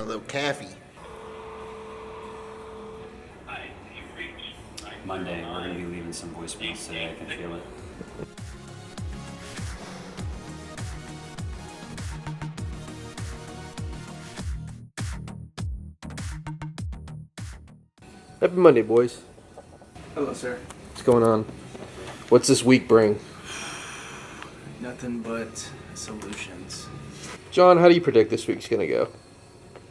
a little caffey. Monday, we're going to be leaving some voicemails today. I can feel it. Happy Monday, boys. Hello, sir. What's going on? What's this week bring? Nothing but solutions. John, how do you predict this week's gonna go?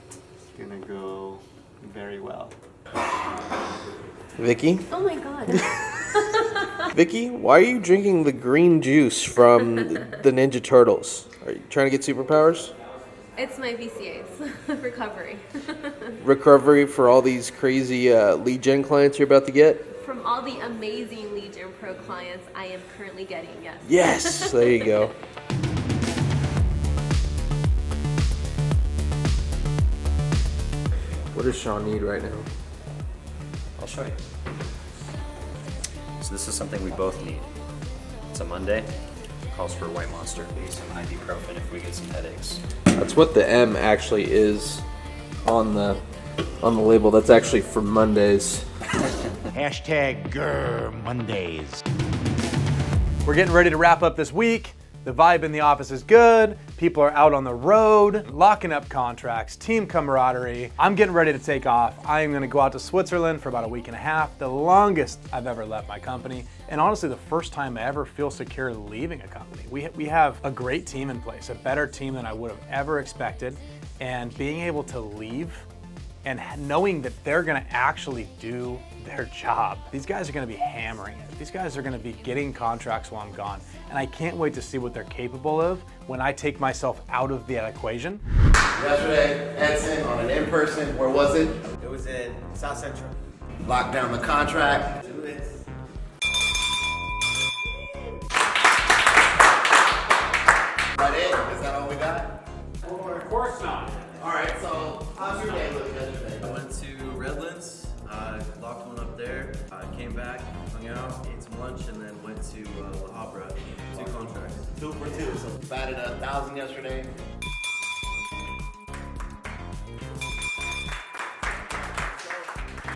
It's gonna go very well. Vicky? Oh my god. Vicky, why are you drinking the green juice from the Ninja Turtles? Are you trying to get superpowers? It's my VCAs. Recovery. Recovery for all these crazy lead gen clients you're about to get? From all the amazing Lead Gen Pro clients I am currently getting, yes. Yes, there you go. What does Sean need right now? I'll show you. So this is something we both need. It's a Monday. Calls for a white monster, maybe some ibuprofen if we get some headaches. That's what the M actually is on the label. That's actually for Mondays. Hashtag Grr Mondays. We're getting ready to wrap up this week. The vibe in the office is good. People are out on the road, locking up contracts, team camaraderie. I'm getting ready to take off. I am gonna go out to Switzerland for about a week and a half, the longest I've ever left my company, and honestly the first time I ever feel secure leaving a company. We have a great team in place, a better team than I would have ever expected, and being able to leave and knowing that they're gonna actually do their job. These guys are gonna be hammering it. These guys are gonna be getting contracts while I'm gone. And I can't wait to see what they're capable of when I take myself out of that equation. Yesterday, Edson on an in-person, where was it? It was in South Central. Locked down the contract. Do it. That it? Is that all we got? Of course not. All right, so how's your day looking yesterday? I went to Redlands, locked one up there, came back, hung out, ate some lunch, and then went to La Habra. 2 contracts. 2 for 2, so batted 1,000 yesterday.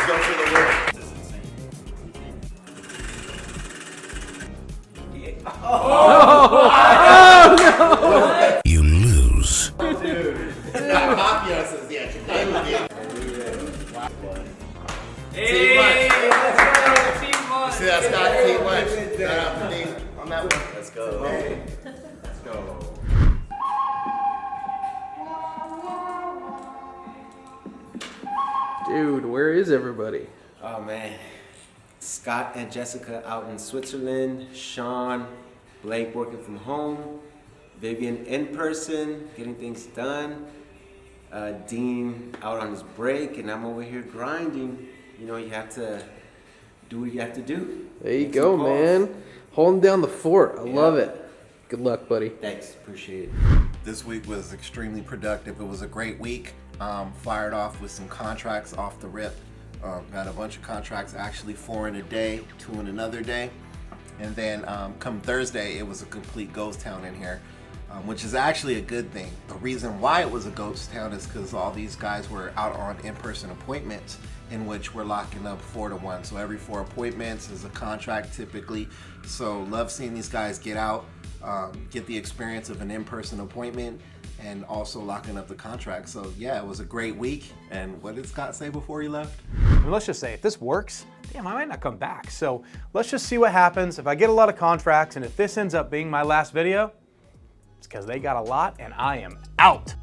Go for the win. This is insane. You lose. Mafia says, yeah, today was it. Hey, let's go, team You lunch. see that, Scott? Team lunch. Shout out to Dean on that one. Let's go. Let's go. Dude, where is everybody? Oh man. Scott and Jessica out in Switzerland. Sean, Blake working from home. Vivian in person, getting things done. Dean out on his break, and I'm over here grinding. You know, you have to do what you have to do. There you Make go, some calls. man. Holding down the fort. I love it. Good luck, buddy. Thanks, appreciate it. This week was extremely productive. It was a great week. Fired off with some contracts off the rip. Got a bunch of contracts, actually 4 in a day, 2 in another day. And then come Thursday, it was a complete ghost town in here, which is actually a good thing. The reason why it was a ghost town is because all these guys were out on in-person appointments, in which we're locking up 4 to 1. So every 4 appointments is a contract typically. So love seeing these guys get out, get the experience of an in-person appointment, and also locking up the contract. So yeah, it was a great week. And what did Scott say before he left? I mean, let's just say, if this works, damn, I might not come back. So let's just see what happens. If I get a lot of contracts, and if this ends up being my last video, it's because they got a lot and I am out.